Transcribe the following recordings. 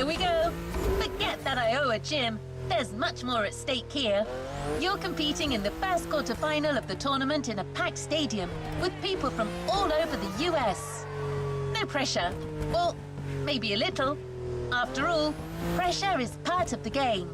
Here we go. Forget that I owe a gym. There's much more at stake here. You're competing in the first quarterfinal of the tournament in a packed stadium with people from all over the US. No pressure. Well, maybe a little. After all, pressure is part of the game.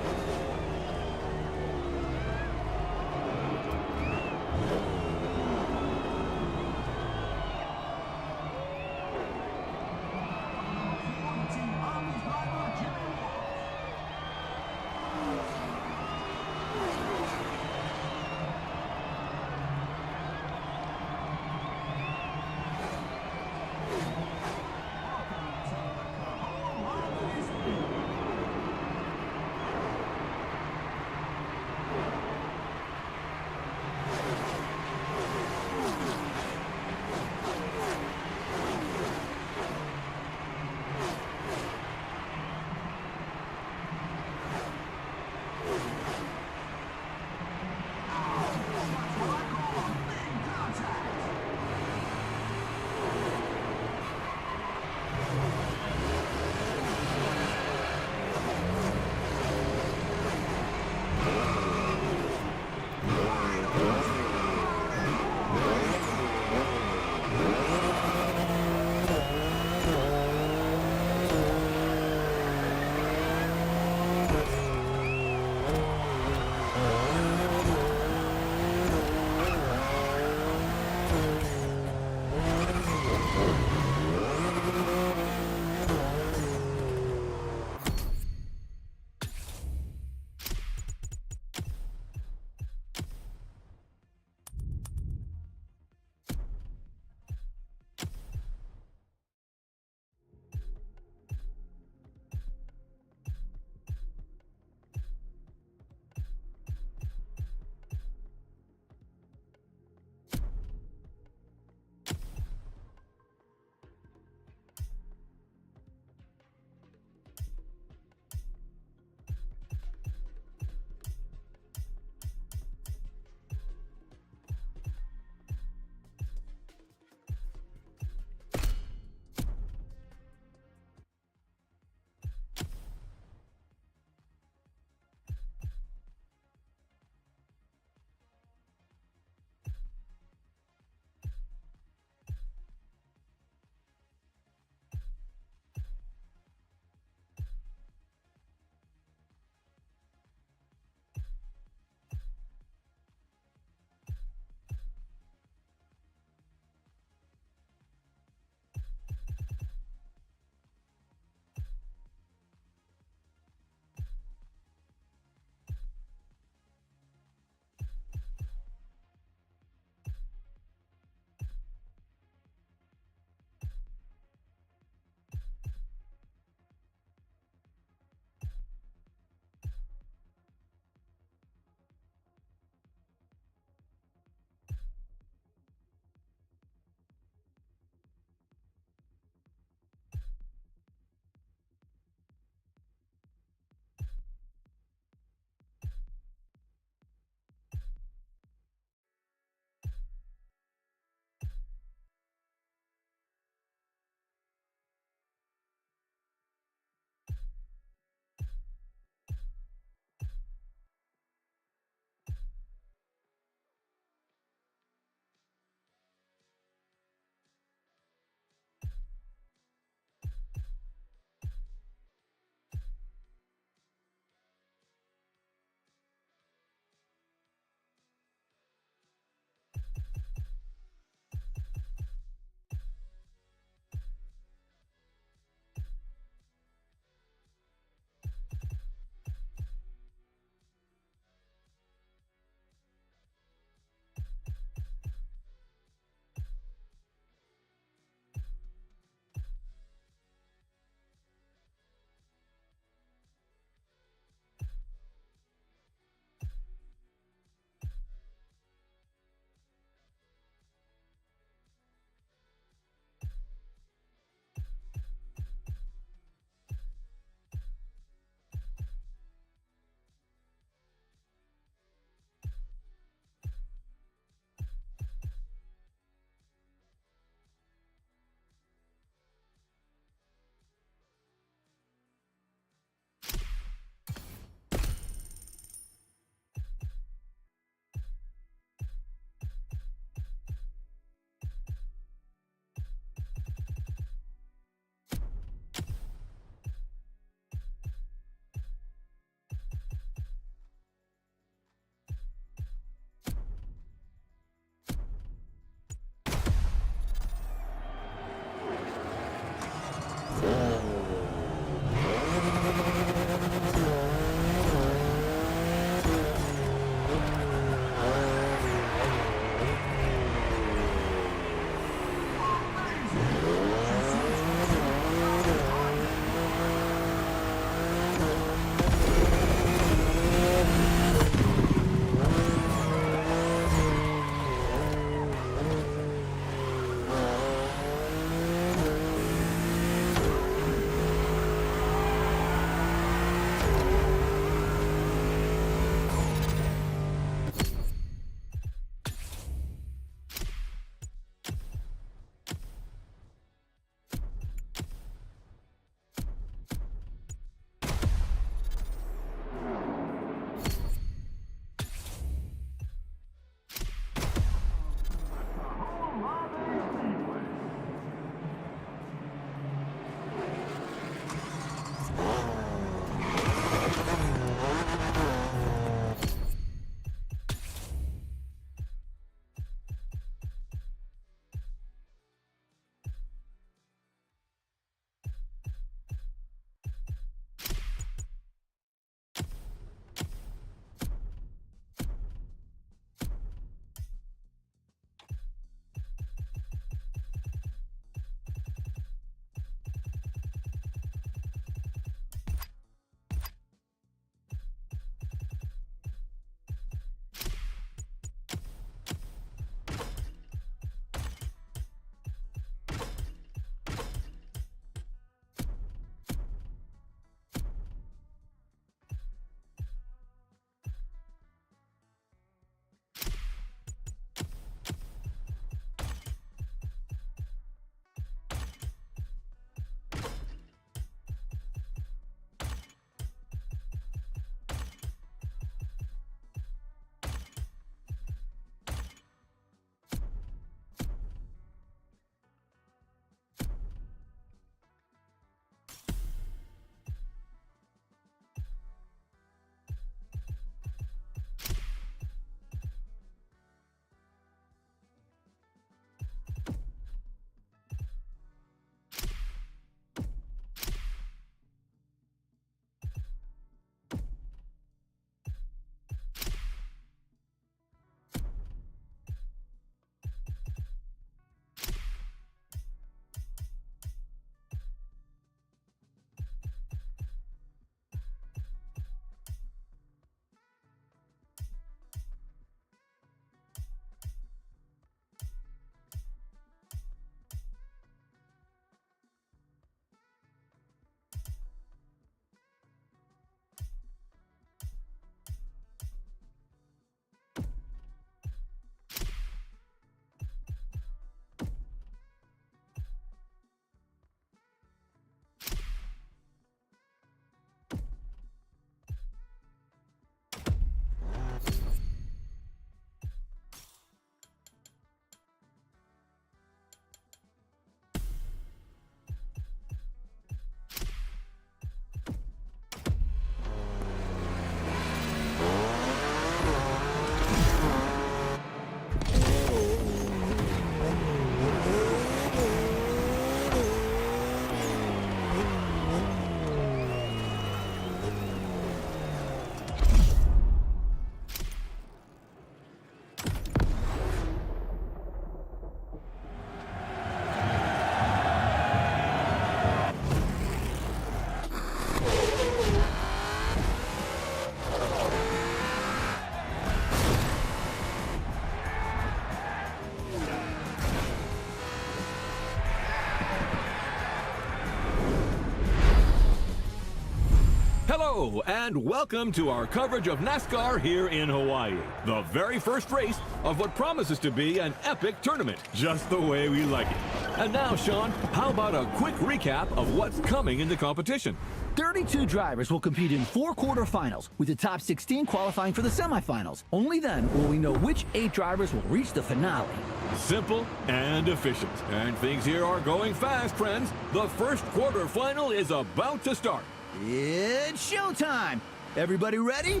Hello, and welcome to our coverage of NASCAR here in Hawaii. The very first race of what promises to be an epic tournament, just the way we like it. And now, Sean, how about a quick recap of what's coming in the competition? 32 drivers will compete in 4 quarterfinals, with the top 16 qualifying for the semifinals. Only then will we know which 8 drivers will reach the finale. Simple and efficient. And things here are going fast, friends. The first quarterfinal is about to start. It's showtime! Everybody ready?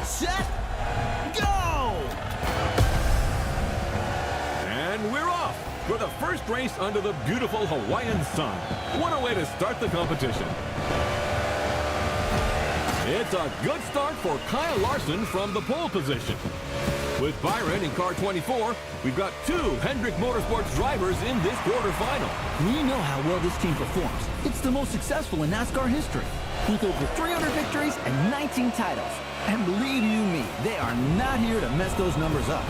Set, go! And we're off for the first race under the beautiful Hawaiian sun. What a way to start the competition. It's a good start for Kyle Larson from the pole position. With Byron in car 24, we've got 2 Hendrick Motorsports drivers in this quarterfinal. We know how well this team performs. It's the most successful in NASCAR history, with over 300 victories and 19 titles. And believe you me, they are not here to mess those numbers up.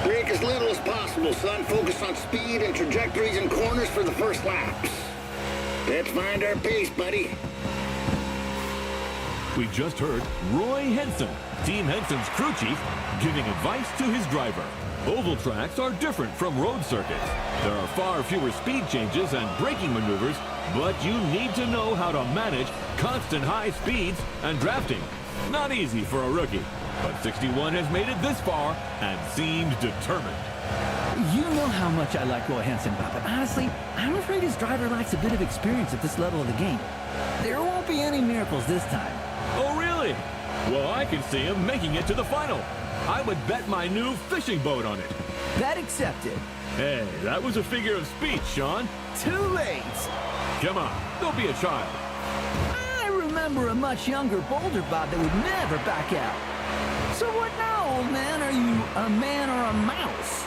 Break as little as possible, son. Focus on speed and trajectories and corners for the first laps. Let's find our pace, buddy. We just heard Roy Henson, Team Henson's crew chief, giving advice to his driver. Oval tracks are different from road circuits. There are far fewer speed changes and braking maneuvers, but you need to know how to manage constant high speeds and drafting. Not easy for a rookie, but 61 has made it this far and seemed determined. You know how much I like Roy Henson, Bob, but honestly, I'm afraid his driver lacks a bit of experience at this level of the game. There won't be any miracles this time. Oh, really? Well, I can see him making it to the final. I would bet my new fishing boat on it. That accepted. Hey, that was a figure of speech, Sean. Too late. Come on, don't be a child. I remember a much younger, bolder Bob that would never back out. So what now, old man? Are you a man or a mouse?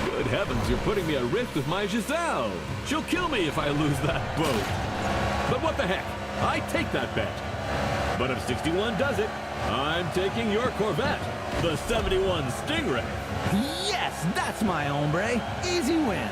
Good heavens, you're putting me at risk with my Giselle. She'll kill me if I lose that boat. But what the heck? I take that bet. But if 61 does it, I'm taking your Corvette, the 71 Stingray. Yes, that's my hombre. Easy win.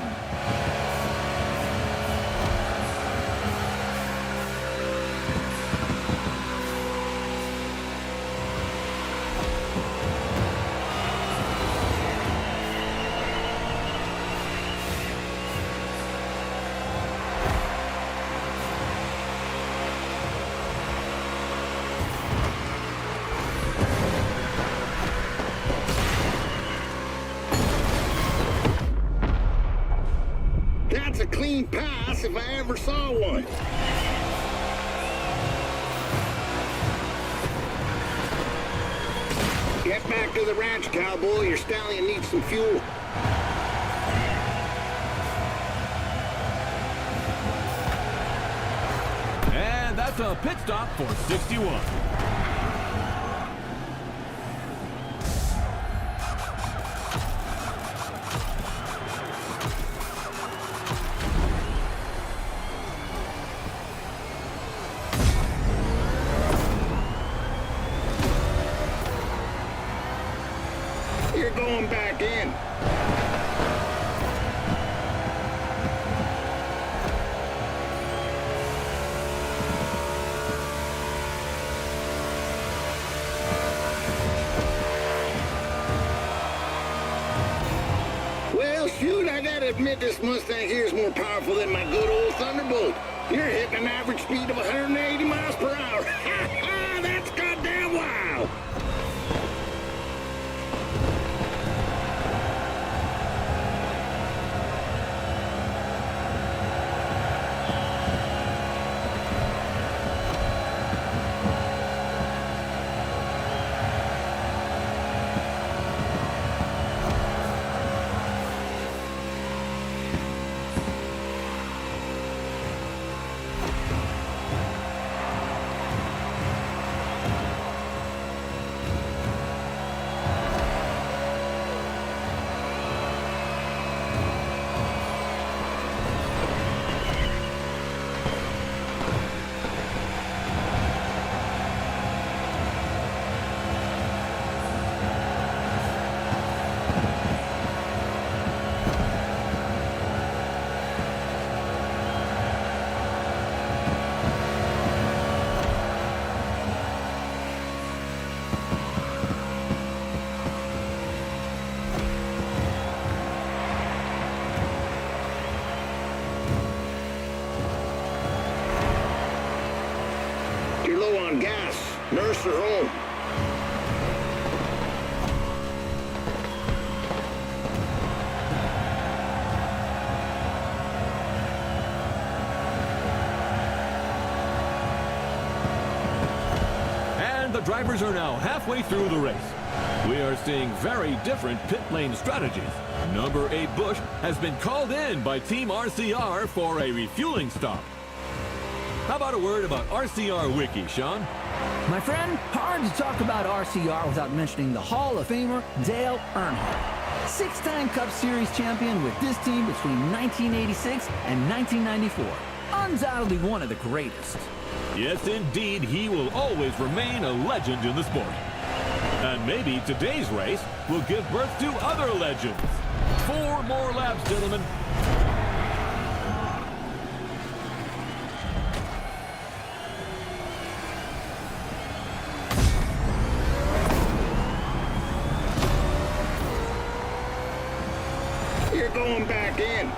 That's a clean pass if I ever saw one. Get back to the ranch, cowboy. Your stallion needs some fuel. And that's a pit stop for 61. You're going back in. Well, shoot, I gotta admit this Mustang here is more powerful than my good old Thunderbolt. You're hitting an average speed of 180 miles per hour. That's goddamn wild. Nurse her home. And the drivers are now halfway through the race. We are seeing very different pit lane strategies. Number 8 Bush has been called in by Team RCR for a refueling stop. How about a word about RCR Wiki, Sean? My friend, hard to talk about RCR without mentioning the Hall of Famer Dale Earnhardt. 6-time Cup Series champion with this team between 1986 and 1994. Undoubtedly one of the greatest. Yes, indeed, he will always remain a legend in the sport. And maybe today's race will give birth to other legends. 4 more laps, gentlemen. You're going back in.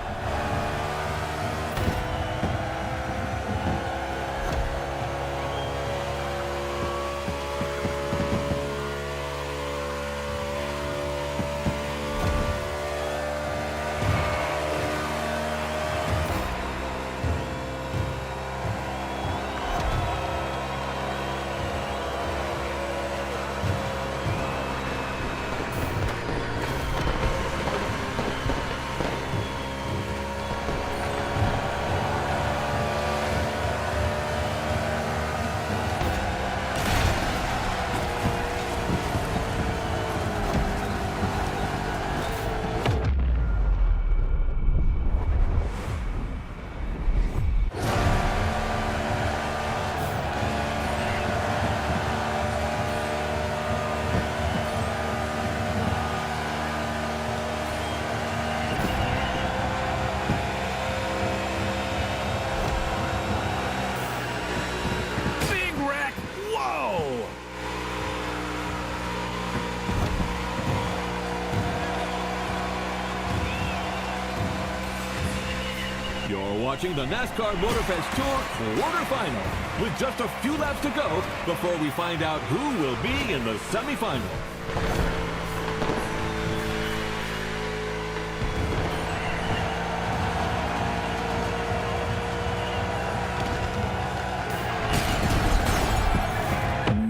You're watching the NASCAR Motorfest Tour quarterfinal with just a few laps to go before we find out who will be in the semifinal.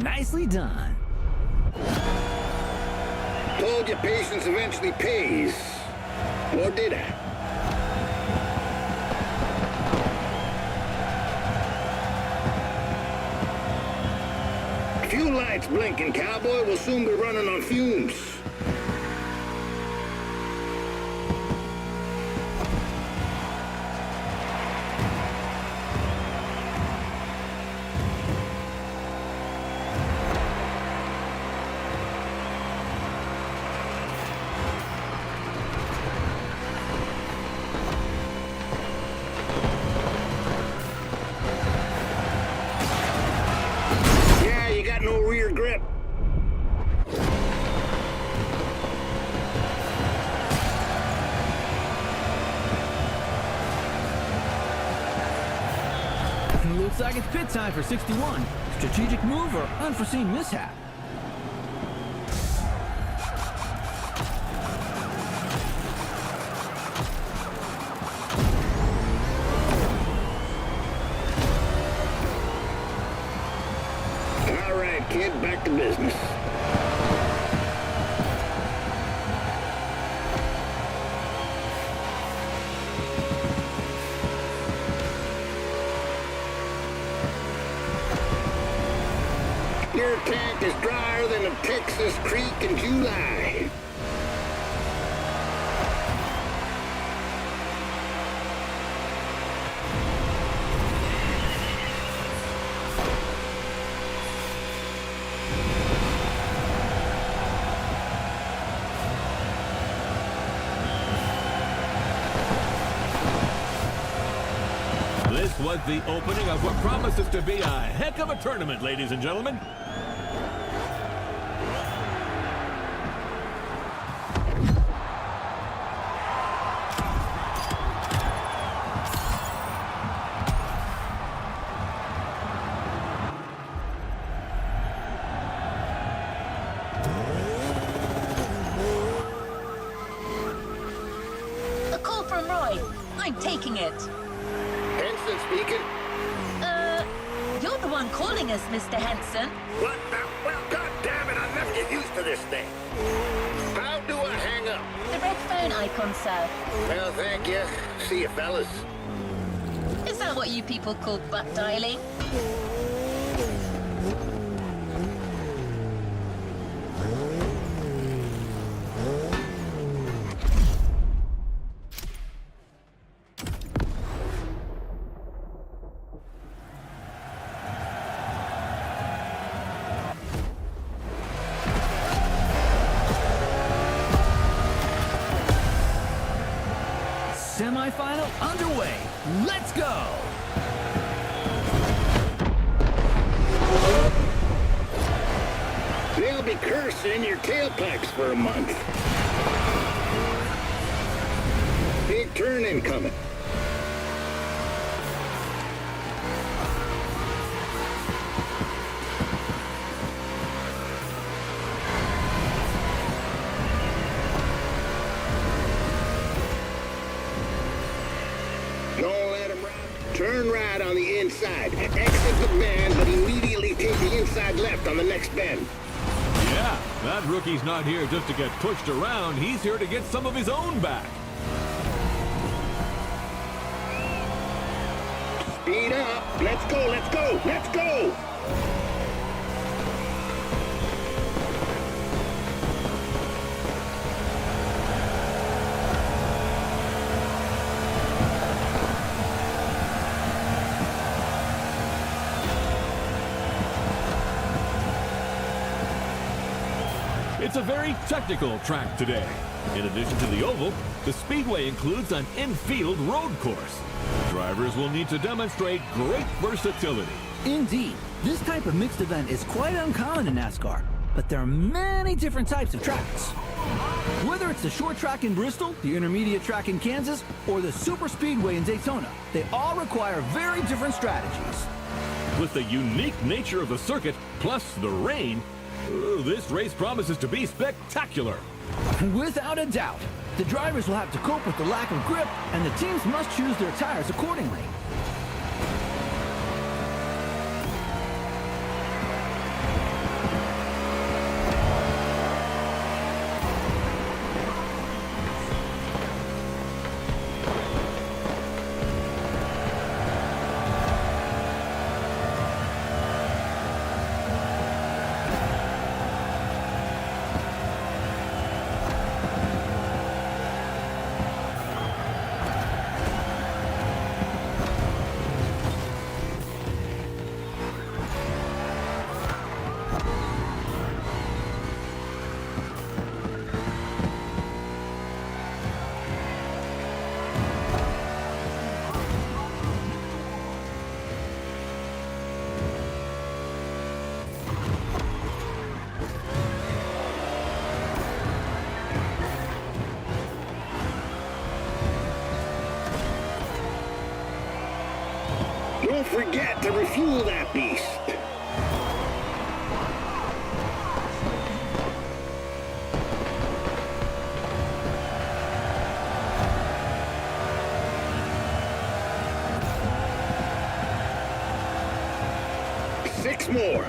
Nicely done. Told you patience eventually pays. Or did I? Fuel lights blinking, cowboy. We'll soon be running on fumes. No rear grip. Looks like it's pit time for 61. Strategic move or unforeseen mishap? All right, kid, back to business. Your tank is drier than a Texas creek in July. This was the opening of what promises to be a heck of a tournament, ladies and gentlemen. I'm taking it. Henson speaking. You're the one calling us, Mr. Henson. What the? Well, God damn it, I'll never get used to this thing. How do I hang up? The red phone icon, sir. Well, thank you. See you, fellas. Is that what you people call butt dialing? Semi-final underway. Let's go! They'll be cursing your tailpipes for a month. Big turn incoming. Don't let him ride. Turn right on the inside. Exit the bend, but immediately take the inside left on the next bend. Yeah, that rookie's not here just to get pushed around. He's here to get some of his own back. Speed up. Let's go, let's go, let's go! It's a very technical track today. In addition to the oval, the speedway includes an infield road course. Drivers will need to demonstrate great versatility. Indeed, this type of mixed event is quite uncommon in NASCAR, but there are many different types of tracks. Whether it's the short track in Bristol, the intermediate track in Kansas, or the super speedway in Daytona, they all require very different strategies. With the unique nature of the circuit, plus the rain, this race promises to be spectacular. Without a doubt, the drivers will have to cope with the lack of grip, and the teams must choose their tires accordingly. Don't forget to refuel that beast. Six more.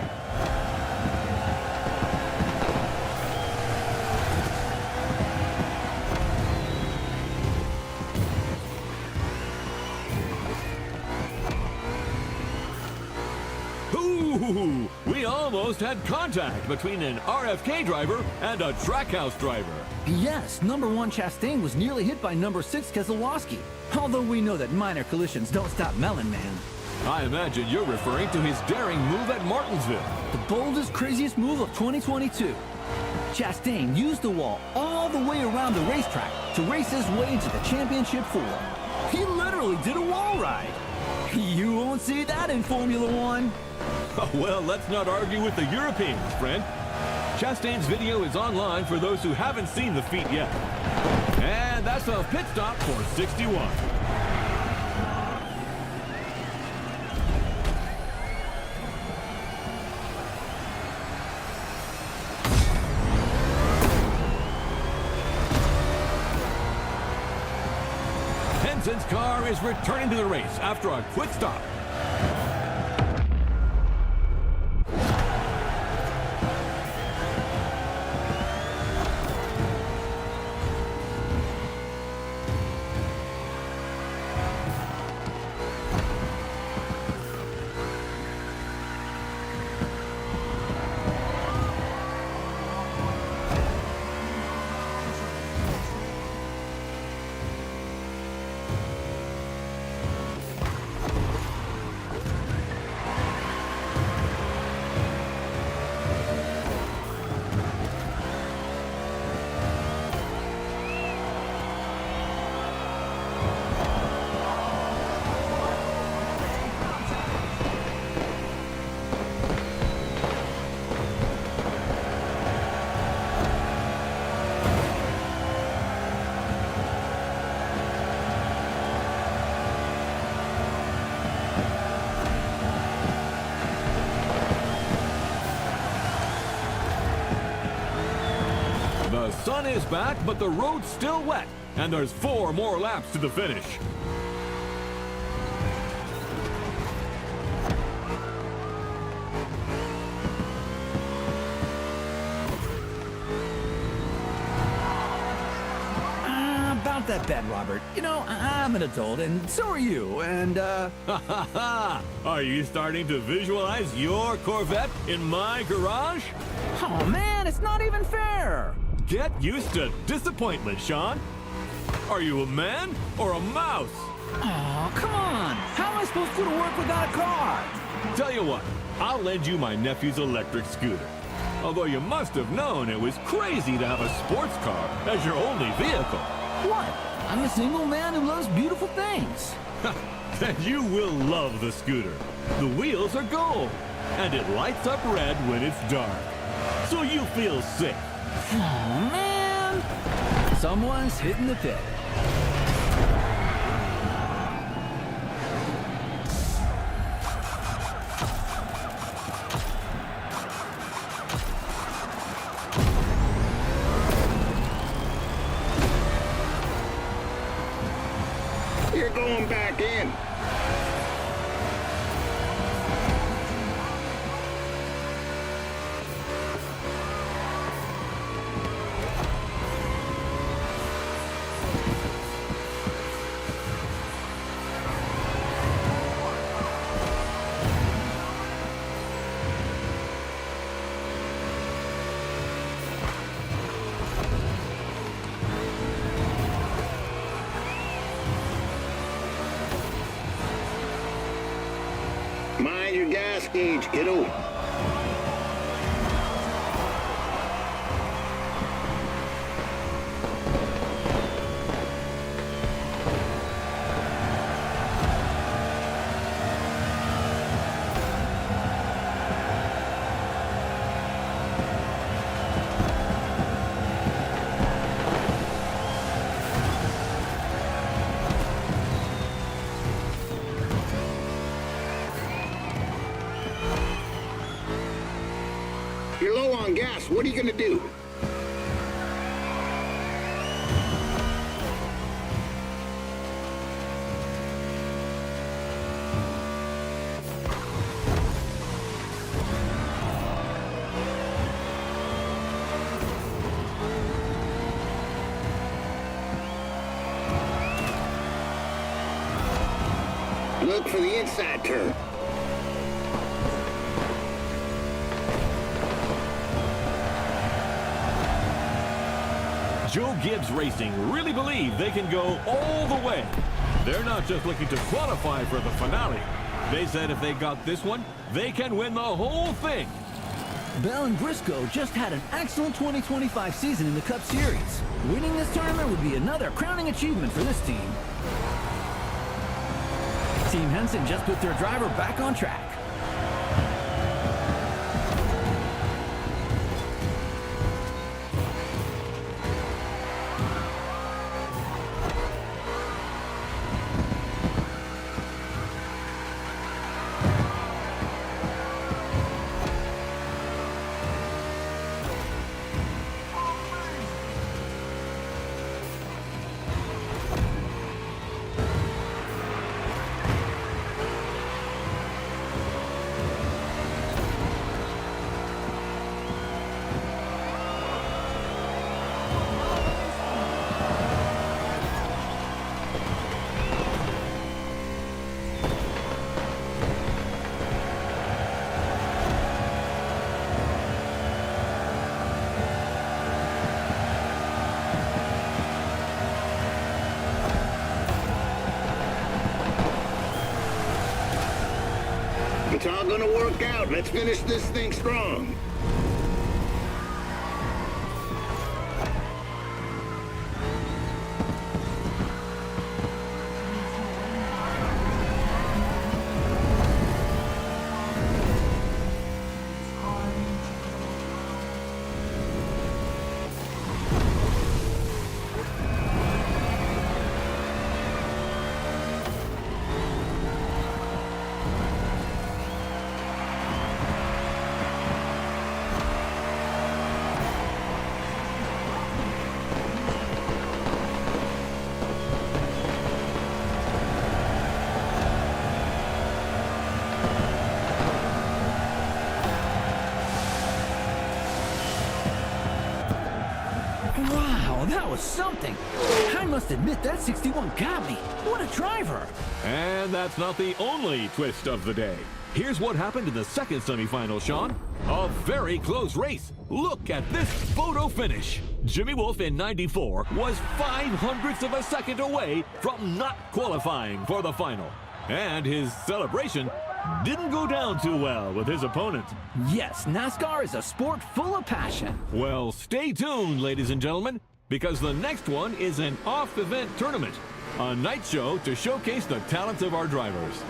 Ooh, we almost had contact between an RFK driver and a Trackhouse driver. Yes, number 1 Chastain was nearly hit by number 6 Keselowski, although we know that minor collisions don't stop Melon Man. I imagine you're referring to his daring move at Martinsville. The boldest, craziest move of 2022. Chastain used the wall all the way around the racetrack to race his way into the championship 4. He literally did a wall ride. You won't see that in Formula One. Well, let's not argue with the Europeans, friend. Chastain's video is online for those who haven't seen the feat yet. And that's a pit stop for 61. Henson's car is returning to the race after a quick stop. The sun is back, but the road's still wet, and there's 4 more laps to the finish. About that bet, Robert. You know, I'm an adult, and so are you, and, Ha ha ha! Are you starting to visualize your Corvette in my garage? Oh, man, it's not even fair! Get used to disappointment, Sean. Are you a man or a mouse? Oh, come on! How am I supposed to go to work without a car? Tell you what, I'll lend you my nephew's electric scooter. Although you must have known it was crazy to have a sports car as your only vehicle. What? I'm a single man who loves beautiful things. Then you will love the scooter. The wheels are gold, and it lights up red when it's dark. So you feel safe. Oh, man! Someone's hitting the pit. You're going back in. Mind your gas gauge, kiddo. You're low on gas. What are you gonna do? Look for the inside turn. Joe Gibbs Racing really believe they can go all the way. They're not just looking to qualify for the finale. They said if they got this one, they can win the whole thing. Bell and Briscoe just had an excellent 2025 season in the Cup Series. Winning this tournament would be another crowning achievement for this team. Team Henson just put their driver back on track. all gonna work out. Let's finish this thing strong. Wow, that was something. I must admit that 61 got me. What a driver. And that's not the only twist of the day. Here's what happened in the second semifinal, Sean. A very close race. Look at this photo finish. Jimmy Wolf in 94 was 0.05 of a second away from not qualifying for the final. And his celebration didn't go down too well with his opponent. Yes, NASCAR is a sport full of passion. Well, stay tuned, ladies and gentlemen, because the next one is an off-event tournament, a night show to showcase the talents of our drivers.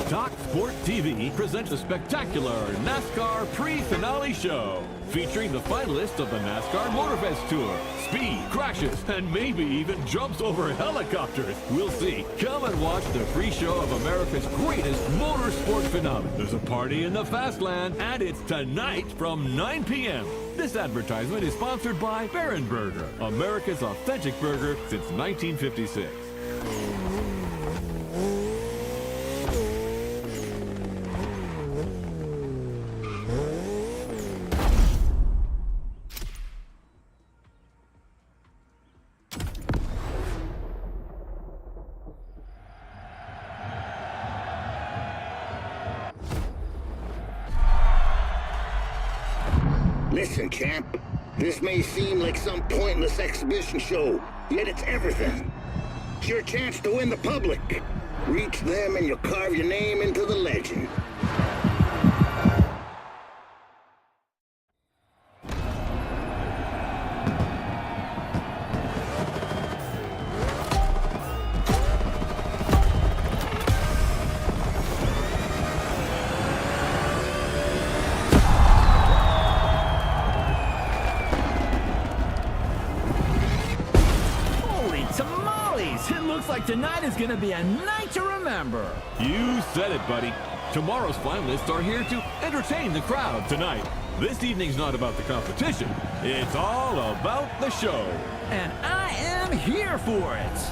Talk Sport TV presents a spectacular NASCAR pre-finale show featuring the finalists of the NASCAR Motorfest Tour. Speed, crashes, and maybe even jumps over helicopters. We'll see. Come and watch the pre-show of America's greatest motorsport finale. There's a party in the Fastland, and it's tonight from 9 p.m. This advertisement is sponsored by Baron Burger, America's authentic burger since 1956. Listen, champ. This may seem like some pointless exhibition show, yet it's everything. It's your chance to win the public. Reach them and you'll carve your name into the legend. Looks like tonight is gonna be a night to remember. You said it, buddy. Tomorrow's finalists are here to entertain the crowd tonight. This evening's not about the competition. It's all about the show. And I am here for it.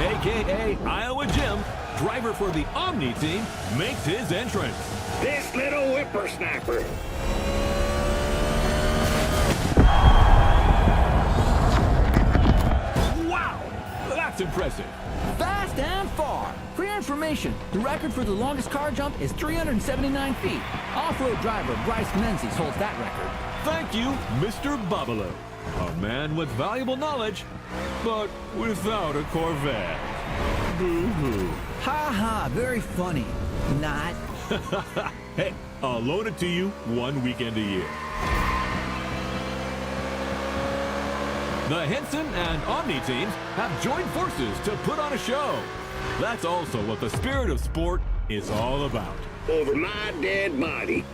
a.k.a. Iowa Jim, driver for the Omni team, makes his entrance. This little whippersnapper. Wow, that's impressive. Fast and far. For your information, the record for the longest car jump is 379 feet. Off-road driver Bryce Menzies holds that record. Thank you, Mr. Babalu. A man with valuable knowledge, but without a Corvette. Boo-hoo. Ha ha, very funny. Not. Hey, I'll loan it to you 1 weekend a year. The Henson and Omni teams have joined forces to put on a show. That's also what the spirit of sport is all about. Over my dead body.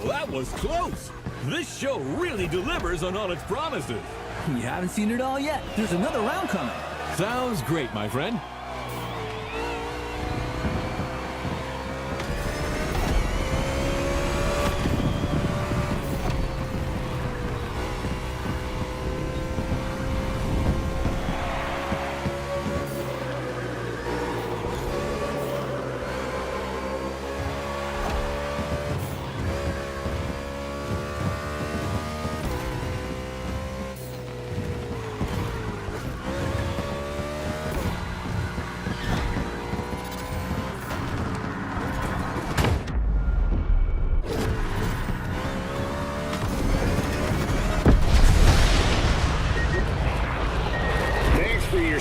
That was close. This show really delivers on all its promises. You haven't seen it all yet. There's another round coming. Sounds great, my friend.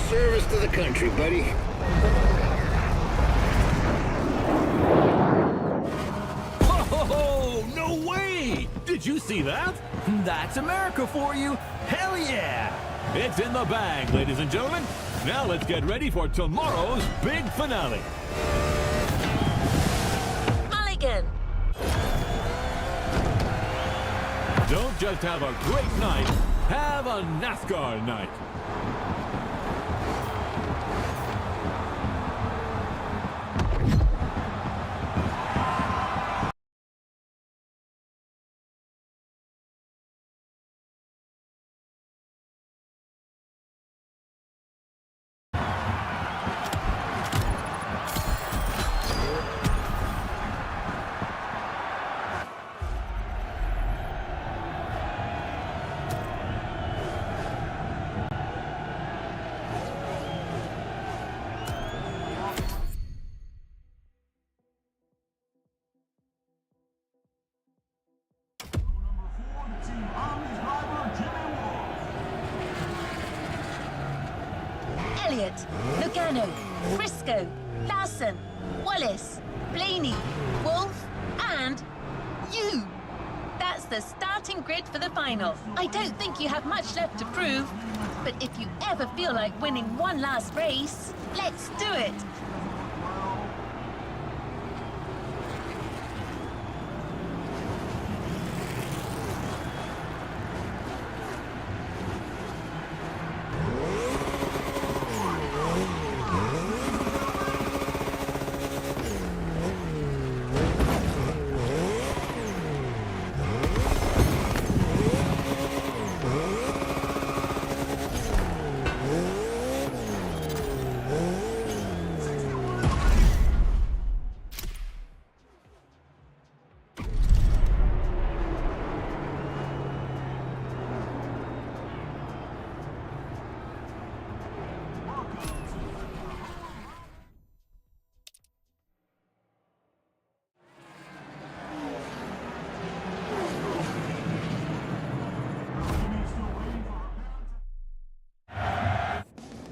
Service to the country, buddy. Oh, no way! Did you see that? That's America for you. Hell yeah! It's in the bag, ladies and gentlemen. Now let's get ready for tomorrow's big finale. Mulligan! Don't just have a great night, have a NASCAR night. Elliott, Logano, Briscoe, Larson, Wallace, Blaney, Wolf, and you. That's the starting grid for the final. I don't think you have much left to prove, but if you ever feel like winning one last race, let's do it.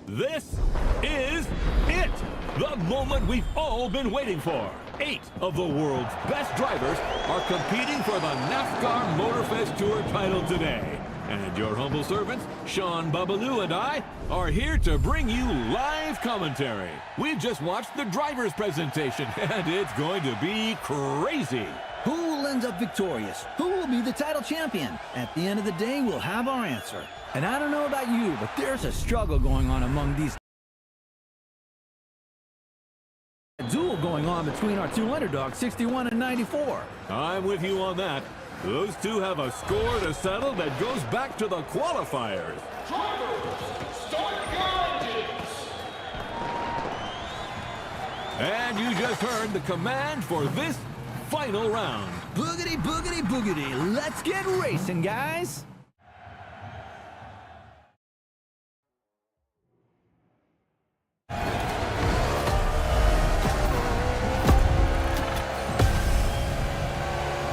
This is it! The moment we've all been waiting for. 8 of the world's best drivers are competing for the NASCAR Motorfest Tour title today. And your humble servants, Sean Babaloo and I, are here to bring you live commentary. We've just watched the driver's presentation, and it's going to be crazy. Who will end up victorious? Who will be the title champion? At the end of the day, we'll have our answer. And I don't know about you, but there's a struggle going on among these duel going on between our two underdogs, 61 and 94. I'm with you on that. Those two have a score to settle that goes back to the qualifiers. And you just heard the command for this final round. Boogity, boogity, boogity. Let's get racing, guys.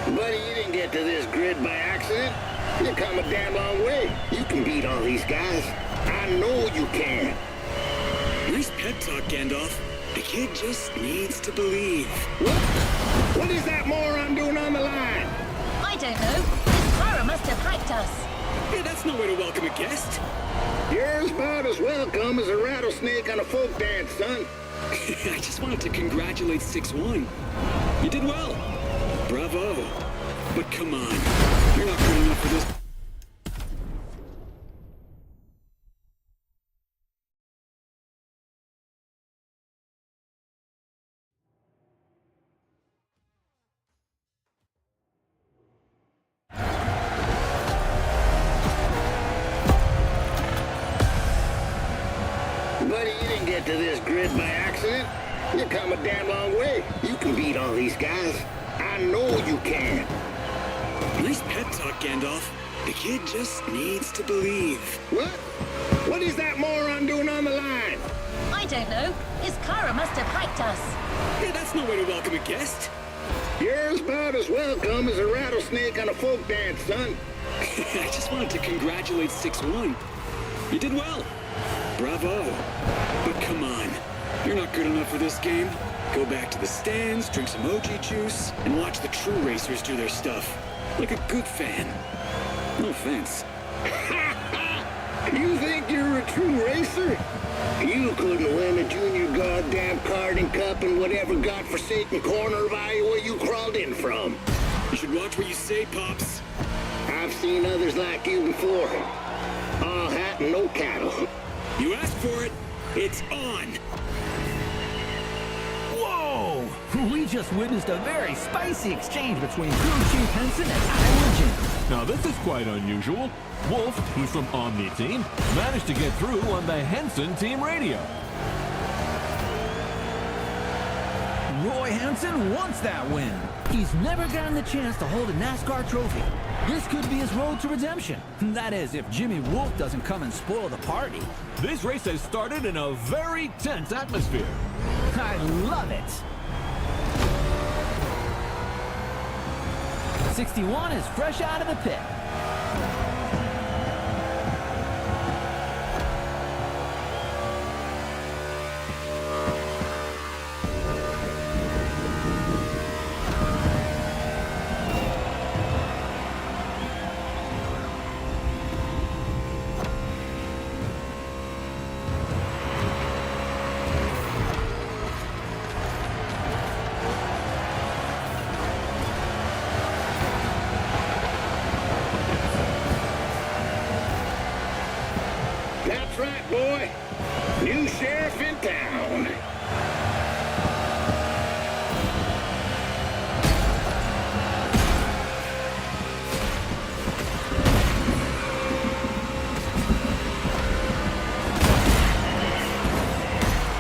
Buddy, you didn't get to this grid by accident. You come a damn long way. You can beat all these guys. I know you can. Nice pep talk, Gandalf. The kid just needs to believe. What? What is that moron doing on the line? I don't know. This Clara must have hacked us. Hey, that's no way to welcome a guest. You're about as welcome as a rattlesnake on a folk dance, son. I just wanted to congratulate 6-1. You did well. Bravo. But come on, you're not good enough for this. Buddy, you didn't get to this grid by accident. You come a damn long way. You can beat all these guys. I know you can. Nice pep talk, Gandalf. The kid just needs to believe. What? What is that moron doing on the line? I don't know. His Clara must have hacked us. Hey, that's no way to welcome a guest. You're about as welcome as a rattlesnake on a folk dance, son. I just wanted to congratulate 6-1. You did well. Bravo. But come on, you're not good enough for this game. Go back to the stands, drink some OG juice, and watch the true racers do their stuff. Like a good fan. No offense. You think you're a true racer? You couldn't win a junior goddamn karting cup in whatever godforsaken corner of Iowa you crawled in from. You should watch what you say, Pops. I've seen others like you before. All hat and no cattle. You asked for it. It's on. Whoa! We just witnessed a very spicy exchange between Crew Chief Henson and Iowa Jim. Now this is quite unusual. Wolf, who's from Omni Team, managed to get through on the Henson team radio. Roy Henson wants that win. He's never gotten the chance to hold a NASCAR trophy. This could be his road to redemption. That is, if Jimmy Wolf doesn't come and spoil the party. This race has started in a very tense atmosphere. I love it. 61 is fresh out of the pit. That's right, boy. New sheriff in town.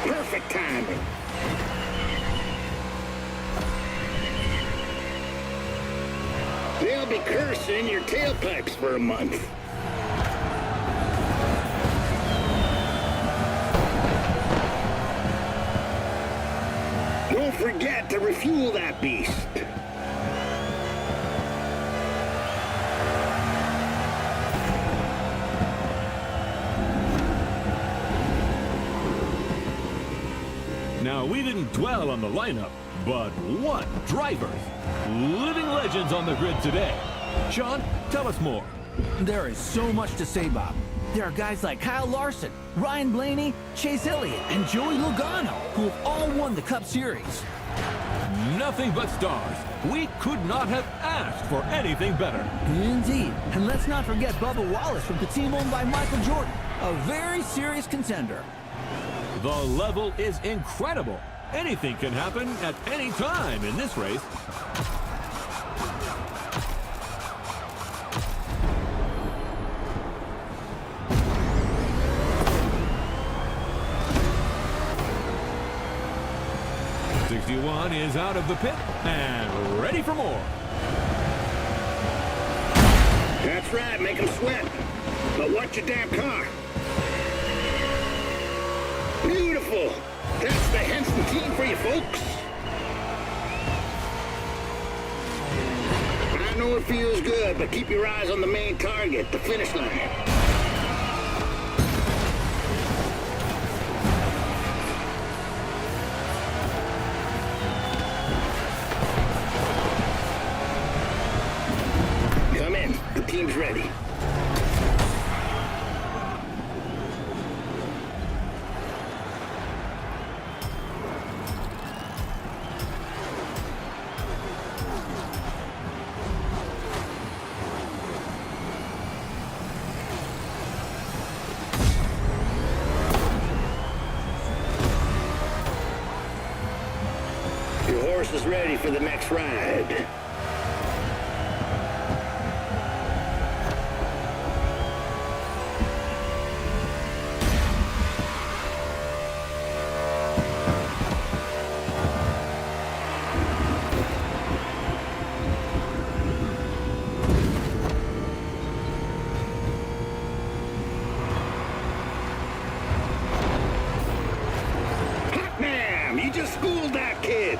Perfect timing. They'll be cursing your tailpipes for a month. Don't forget to refuel that beast. Now, we didn't dwell on the lineup, but what drivers! Living legends on the grid today. Sean, tell us more. There is so much to say, Bob. There are guys like Kyle Larson, Ryan Blaney, Chase Elliott, and Joey Logano, who have all won the Cup Series. Nothing but stars. We could not have asked for anything better. Indeed. And let's not forget Bubba Wallace from the team owned by Michael Jordan, a very serious contender. The level is incredible. Anything can happen at any time in this race. '61 is out of the pit and ready for more. That's right, make them sweat. But watch your damn car. Beautiful. That's the Henson team for you folks. I know it feels good, but keep your eyes on the main target, the finish line. Come in, the team's ready. Your horse is ready for the next ride. Hot damn! You just schooled that kid!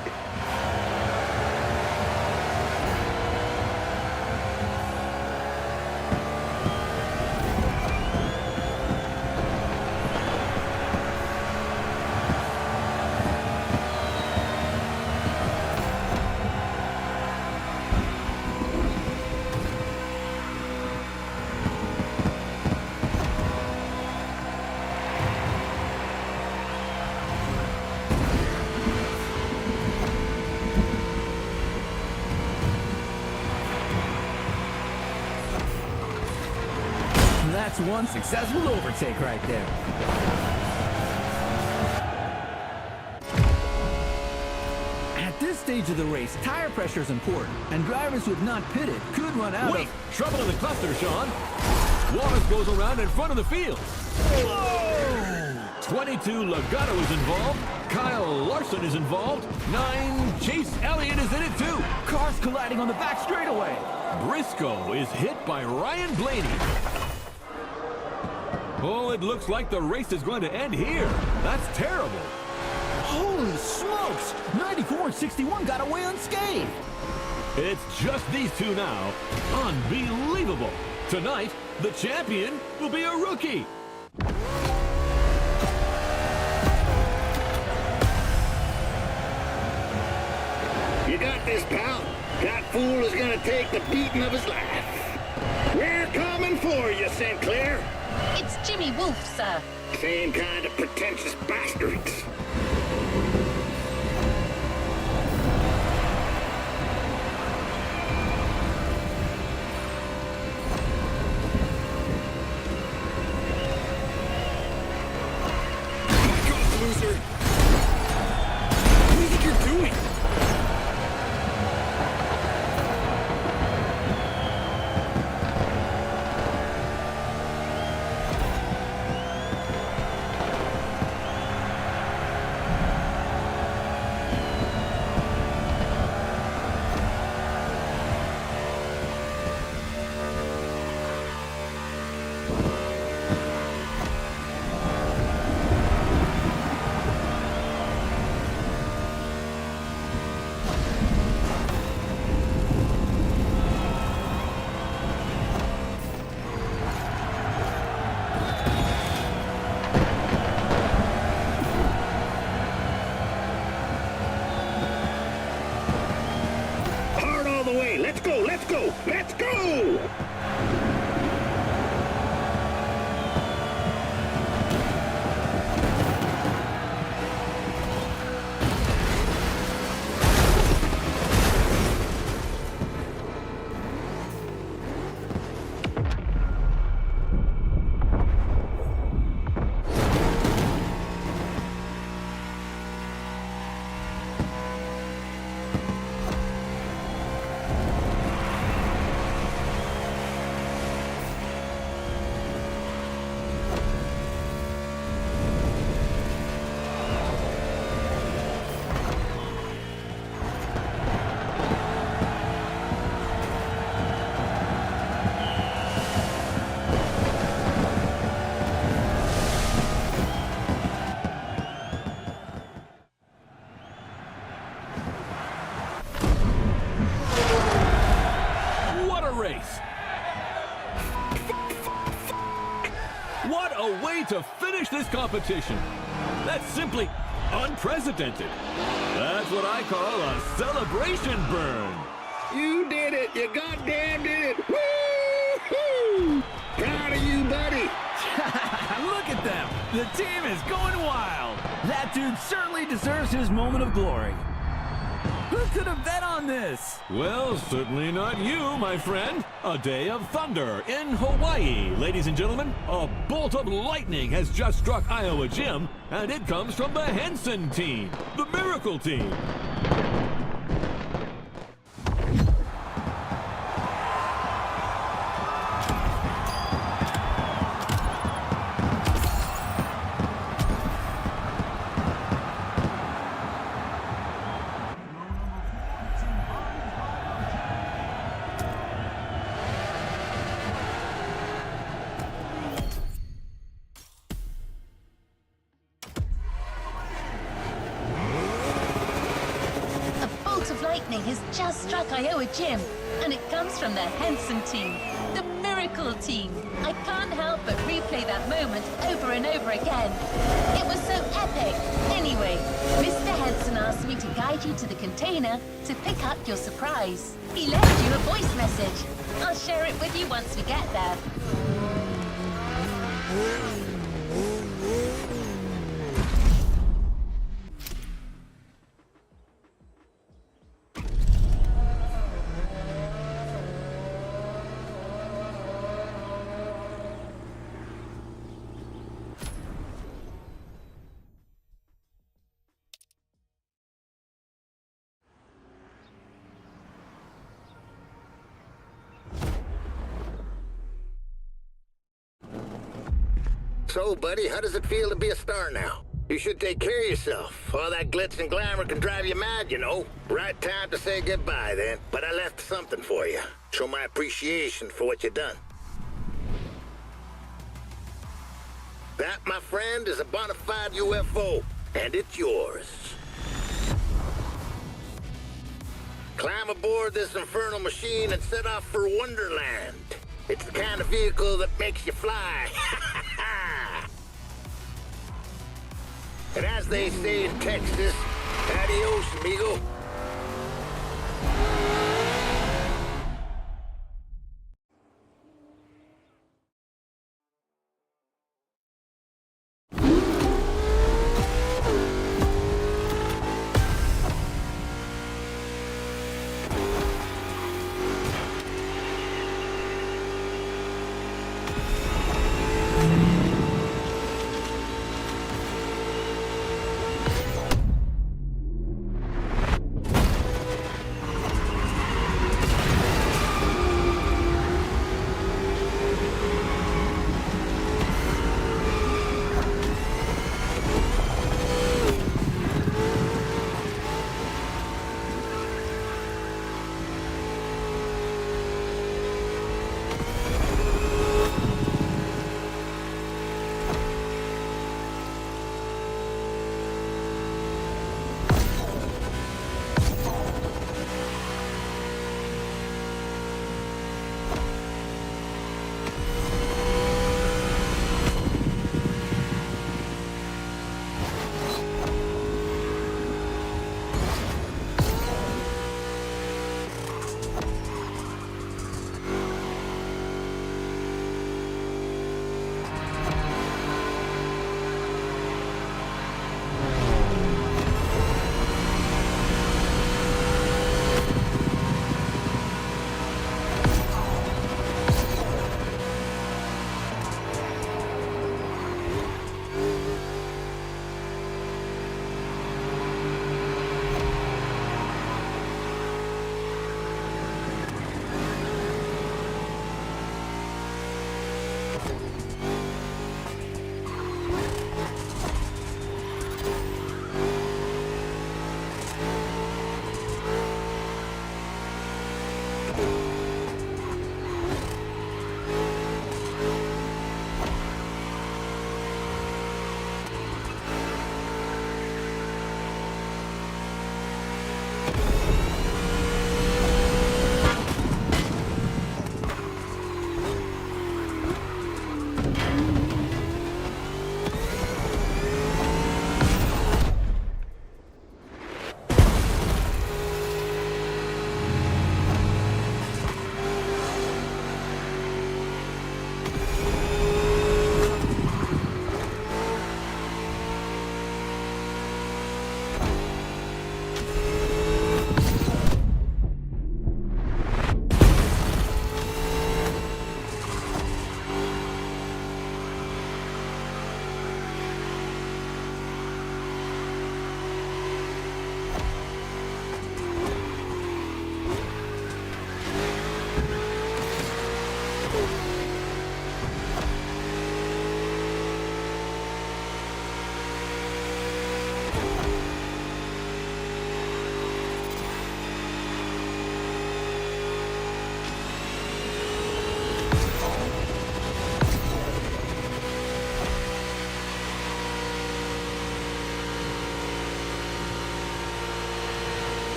That's one successful overtake right there. At this stage of the race, tire pressure is important, and drivers who have not pitted could run out Wait, of... trouble in the cluster, Sean. Wallace goes around in front of the field. Whoa! 22 Legato is involved. Kyle Larson is involved. 9 Chase Elliott is in it too. Cars colliding on the back straightaway. Briscoe is hit by Ryan Blaney. Oh, it looks like the race is going to end here. That's terrible. Holy smokes! 94 and 61 got away unscathed. It's just these two now. Unbelievable. Tonight, the champion will be a rookie. You got this, pal. That fool is gonna take the beating of his life. We're coming for you, Sinclair. It's Jimmy Wolf, sir. Same kind of pretentious bastards. Back off, loser! What do you think you're doing? Hard all the way. Let's go, let's go, let's go! race. What a way to finish this competition. That's simply unprecedented. That's what I call a celebration burn. You did it! You goddamn did it! Woo-hoo! Proud of you, buddy! Look at them! The team is going wild! That dude certainly deserves his moment of glory. Who could have bet on this? Well, certainly not you, my friend. A day of thunder in Hawaii, ladies and gentlemen. A bolt of lightning has just struck Iowa Gym, and it comes from the Henson team, the Miracle team. Lightning has just struck Iowa Gym, and it comes from the Henson team, the Miracle team. I can't help but replay that moment over and over again. It was so epic. Anyway, Mr. Henson asked me to guide you to the container to pick up your surprise. He left you a voice message. I'll share it with you once we get there. So, buddy, how does it feel to be a star now? You should take care of yourself. All that glitz and glamour can drive you mad, you know. Right time to say goodbye, then. But I left something for you. Show my appreciation for what you done. That, my friend, is a bona fide UFO, and it's yours. Climb aboard this infernal machine and set off for Wonderland. It's the kind of vehicle that makes you fly. And as they say in Texas, adios, amigo.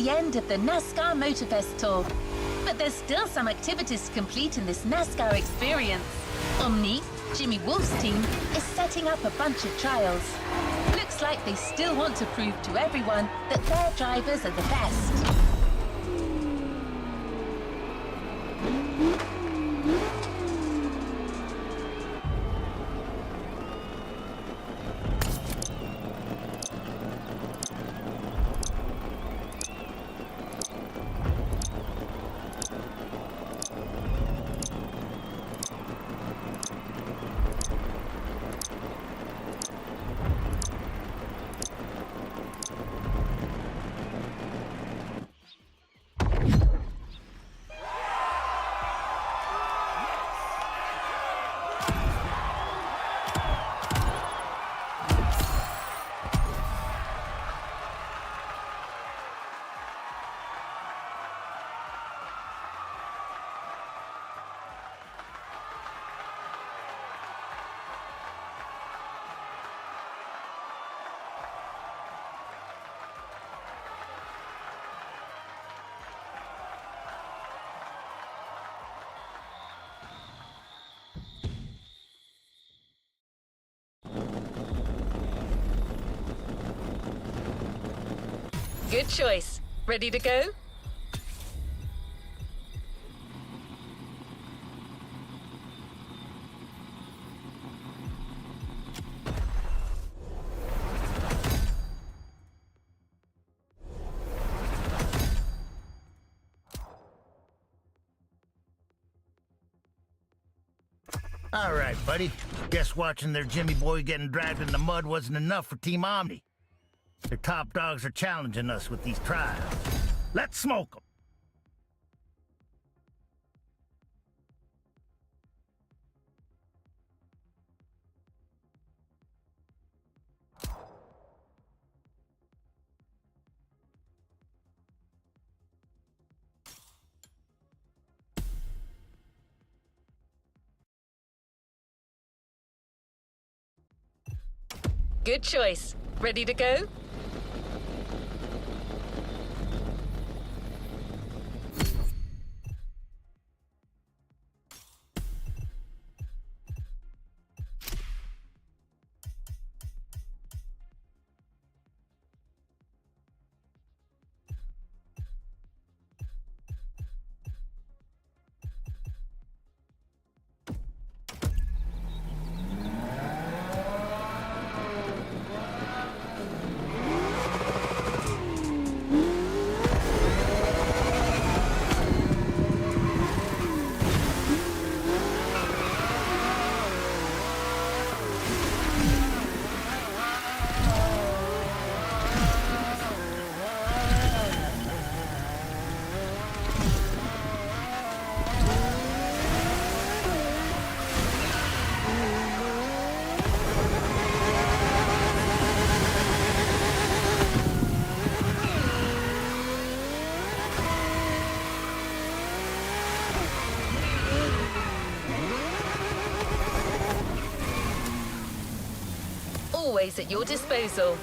the end of the NASCAR Motorfest tour. But there's still some activities to complete in this NASCAR experience. Omni, Jimmy Wolf's team, is setting up a bunch of trials. Looks like they still want to prove to everyone that their drivers are the best. Good choice. Ready to go? All right, buddy. Guess watching their Jimmy boy getting dragged in the mud wasn't enough for Team Omni. Their top dogs are challenging us with these trials. Let's smoke them. Good choice. Ready to go? Always at your disposal.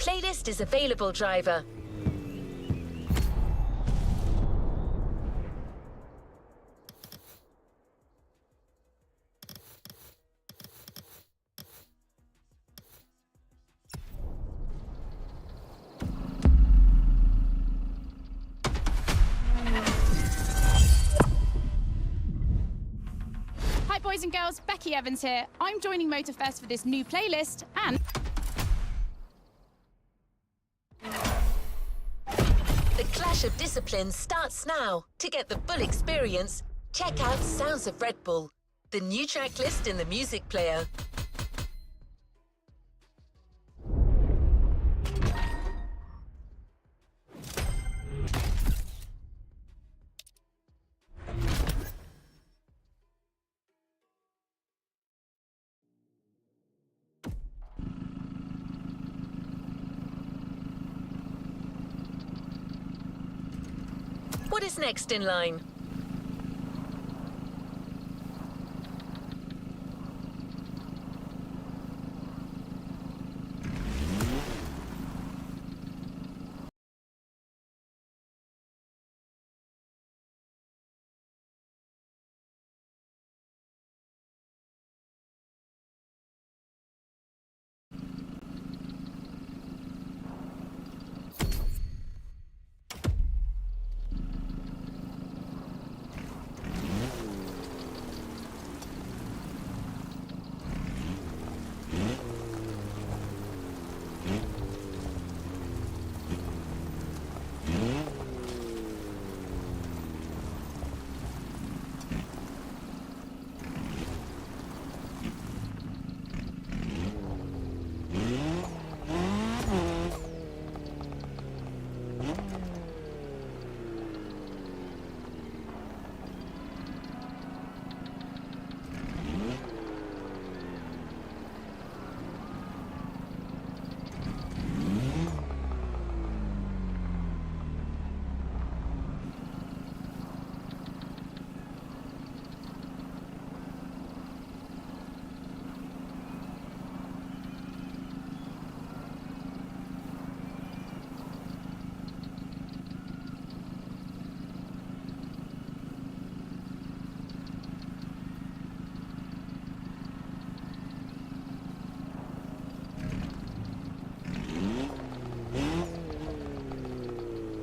playlist is available, driver. Hi boys and girls, Becky Evans here. I'm joining Motorfest for this new playlist and... The Clash of Disciplines starts now. To get the full experience, check out Sounds of Red Bull, the new track list in the music player. What is next in line?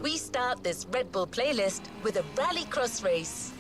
We start this Red Bull playlist with a rallycross race.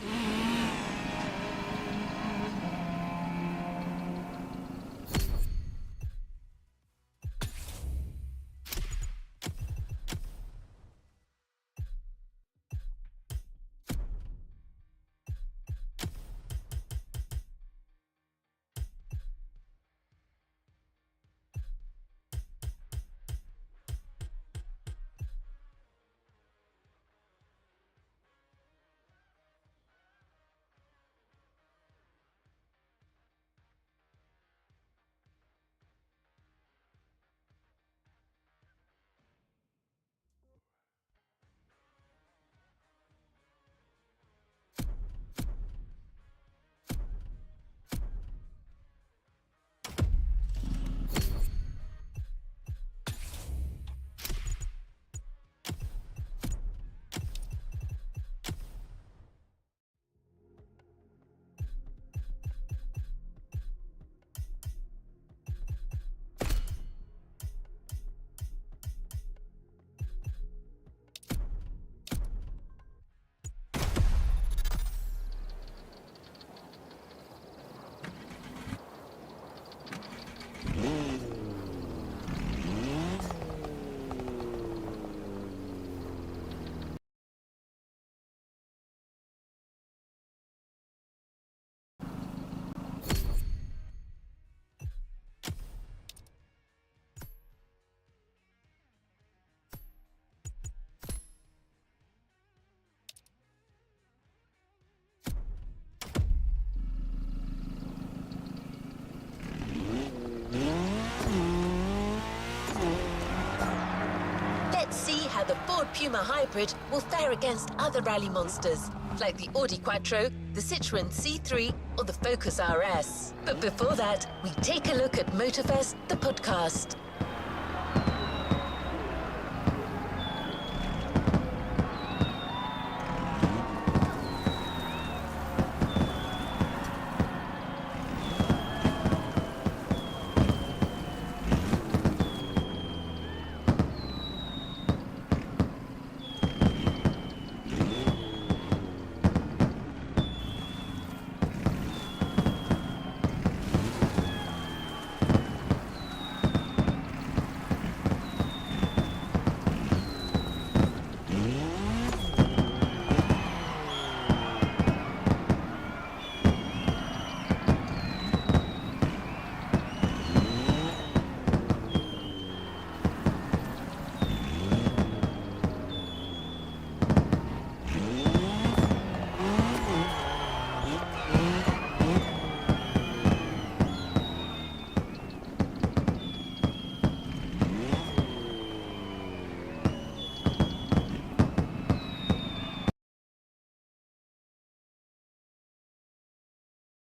How the Ford Puma Hybrid will fare against other rally monsters, like the Audi Quattro, the Citroën C3, or the Focus RS. But before that, we take a look at Motorfest, the podcast.